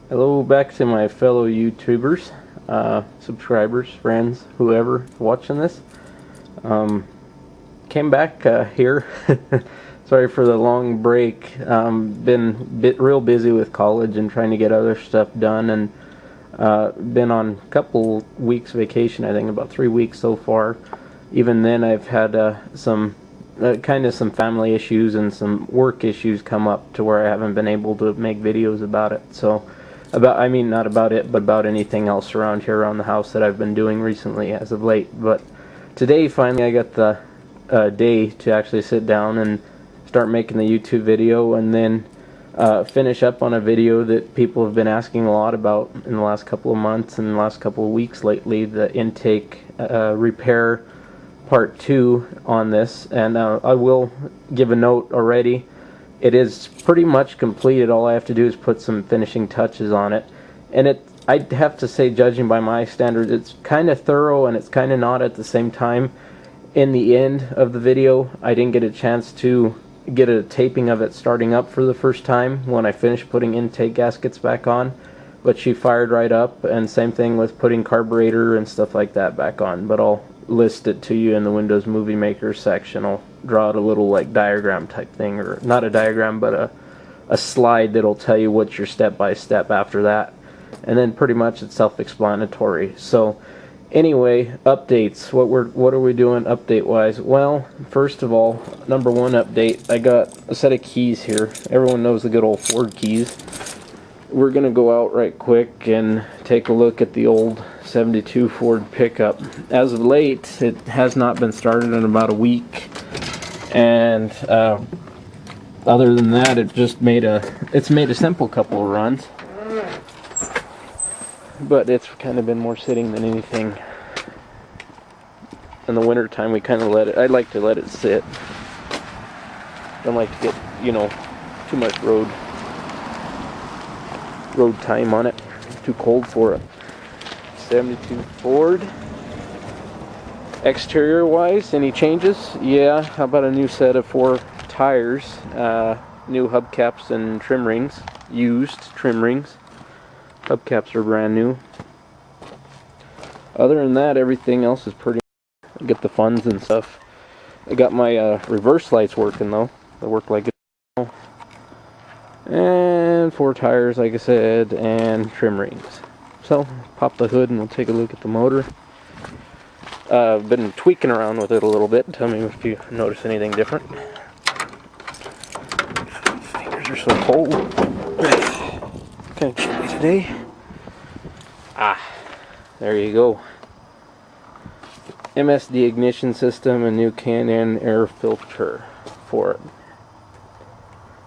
Hello back to my fellow YouTubers, subscribers, friends, whoever watching this. Came back here. Sorry for the long break. Been real busy with college and trying to get other stuff done, and been on a couple weeks vacation. I think about 3 weeks so far. Even then, I've had some family issues and some work issues come up to where I haven't been able to make videos about it. So. Not about it, but about anything else around here around the house that I've been doing recently as of late. But today, finally, I got the day to actually sit down and start making the YouTube video, and then finish up on a video that people have been asking a lot about in the last couple of months and the last couple of weeks lately, the intake repair part 2 on this. And I will give a note already. It is pretty much completed. All I have to do is put some finishing touches on it. And I'd have to say, judging by my standards, it's kind of thorough and it's kind of not at the same time. In the end of the video, I didn't get a chance to get a taping of it starting up for the first time when I finished putting intake gaskets back on. But she fired right up, and same thing with putting carburetor and stuff like that back on. But I'll list it to you in the Windows Movie Maker section. I'll draw out a little like diagram type thing, or not a diagram, but a slide that'll tell you what's your step-by-step after that. And then pretty much it's self-explanatory. So anyway, updates. What are we doing update wise? Well, first of all, number one update, I got a set of keys here. Everyone knows the good old Ford keys. We're gonna go out right quick and take a look at the old 72 Ford pickup. As of late, it has not been started in about a week, and other than that, it's made a simple couple of runs, but it's kind of been more sitting than anything. In the winter time, we kind of I like to let it sit. Don't like to get, too much road time on it. It's too cold for it. 72 Ford. Exterior wise, any changes? Yeah, how about a new set of 4 tires, new hubcaps and trim rings, used trim rings. Hubcaps are brand new. Other than that, everything else is pretty. Get the funds and stuff. I got my reverse lights working though. They work like it. And 4 tires, like I said, and trim rings. So, pop the hood and we'll take a look at the motor. I've been tweaking around with it a little bit. Tell me if you notice anything different. Fingers are so cold. Kind of chilly today. There you go. MSD ignition system and new Can-Am air filter for it.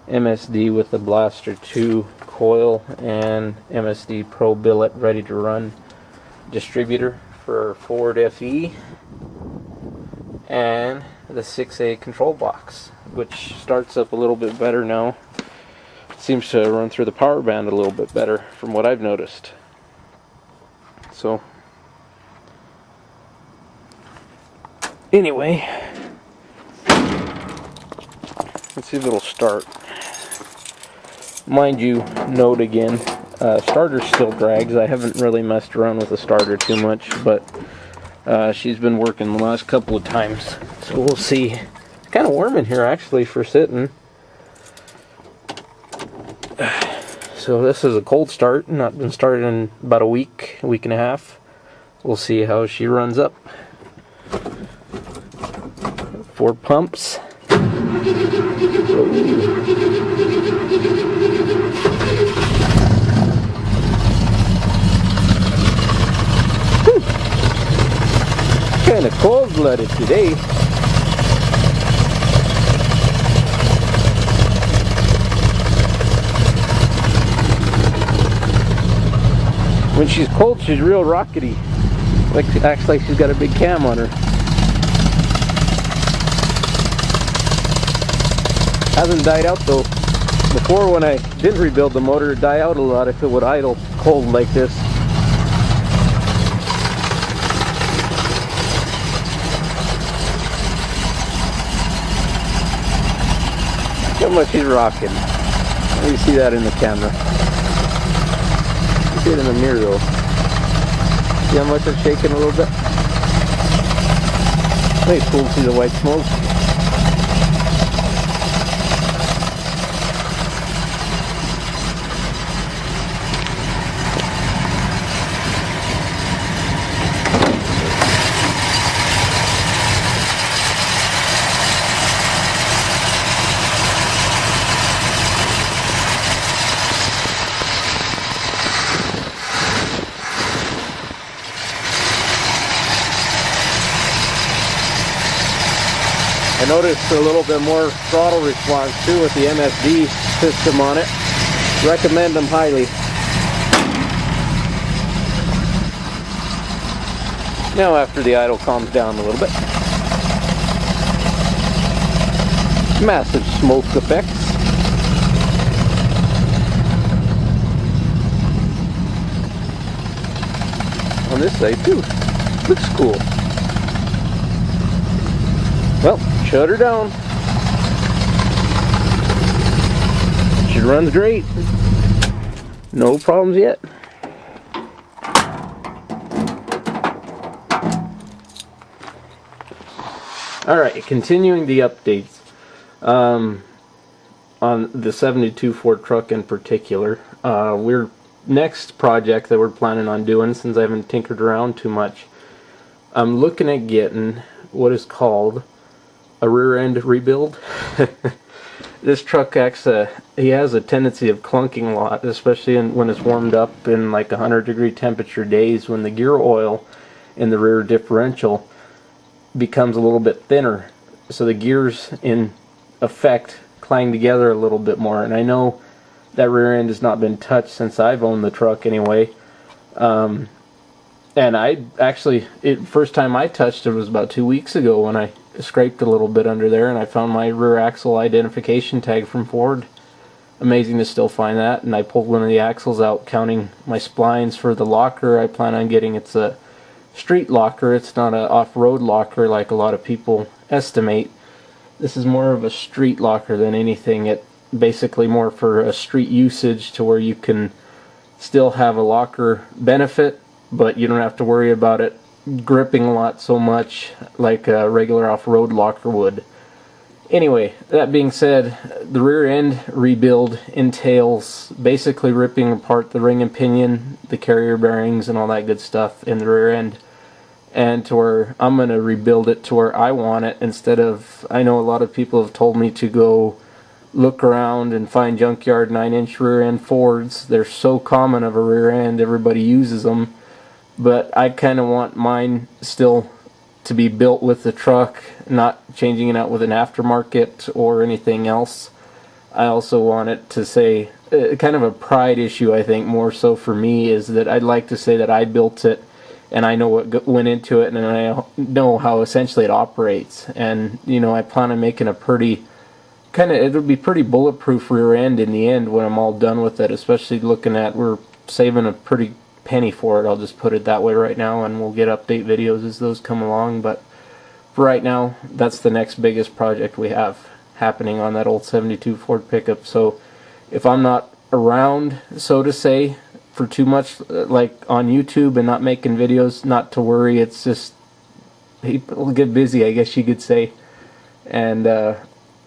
MSD with the Blaster 2 coil and MSD Pro billet ready to run distributor for Ford FE, and the 6A control box, which starts up a little bit better now. Seems to run through the power band a little bit better from what I've noticed. So anyway, let's see if it'll start. Mind you, note again, starter still drags. I haven't really messed around with the starter too much, but she's been working the last couple of times, so we'll see. It's kind of warm in here actually for sitting. So this is a cold start, not been started in about a week and a half. We'll see how she runs up. 4 pumps. Kind of cold-blooded today. When she's cold, she's real rockety. Acts like she's got a big cam on her. Hasn't died out though. Before, when I didn't rebuild the motor, it'd die out a lot if it would idle cold like this. Look how much he's rocking. Let me see that in the camera. see it in the mirror though. See how much it's shaking a little bit? Pretty cool to see the white smoke. I noticed a little bit more throttle response too with the MSD system on it. Recommend them highly. Now after the idle calms down a little bit. Massive smoke effects. On this side too. Looks cool. Well, shut her down. She runs great. No problems yet. Alright, continuing the updates on the 72 Ford truck in particular. We're next project that we're planning on doing, since I haven't tinkered around too much, I'm looking at getting what is called a rear end rebuild. This truck actually, he has a tendency of clunking a lot, especially when it's warmed up in like 100-degree temperature days, when the gear oil in the rear differential becomes a little bit thinner, so the gears in effect clang together a little bit more. And I know that rear end has not been touched since I've owned the truck anyway. And I actually, first time I touched it was about 2 weeks ago, when I scraped a little bit under there and I found my rear axle identification tag from Ford. Amazing to still find that. And I pulled one of the axles out, counting my splines for the locker. I plan on getting, it's a street locker, it's not an off-road locker like a lot of people estimate. This is more of a street locker than anything. It basically more for a street usage, to where you can still have a locker benefit, but you don't have to worry about it gripping a lot so much like a regular off-road locker would. Anyway, that being said, the rear end rebuild entails basically ripping apart the ring and pinion, the carrier bearings and all that good stuff in the rear end, and to where I'm going to rebuild it to where I want it, instead of, I know a lot of people have told me to go look around and find junkyard 9-inch rear end Fords. They're so common of a rear end, everybody uses them. But I kind of want mine still to be built with the truck, not changing it out with an aftermarket or anything else. I also want it to say, kind of a pride issue, I think, more so for me, is that I'd like to say that I built it and I know what went into it, and I know how essentially it operates. And, you know, I plan on making a pretty, it'll be pretty bulletproof rear end in the end when I'm all done with it, especially looking at, we're saving a pretty penny for it, I'll just put it that way right now, and we'll get update videos as those come along. But for right now, that's the next biggest project we have happening on that old 72 Ford pickup. So if I'm not around, so to say, for too much, like on YouTube and not making videos, not to worry. It's just people get busy, I guess you could say, and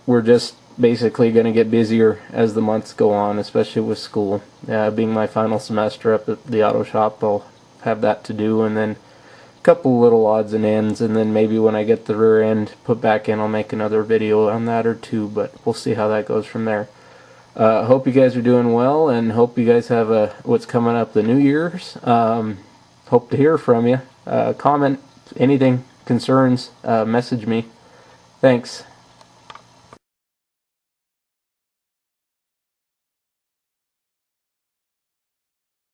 we're just basically going to get busier as the months go on, especially with school. Being my final semester up at the auto shop, I'll have that to do, and then a couple little odds and ends, and then maybe when I get the rear end put back in, I'll make another video on that or two, but we'll see how that goes from there. Hope you guys are doing well, and hope you guys have what's coming up, the New Year's. Hope to hear from you. Comment, anything, concerns, message me. Thanks.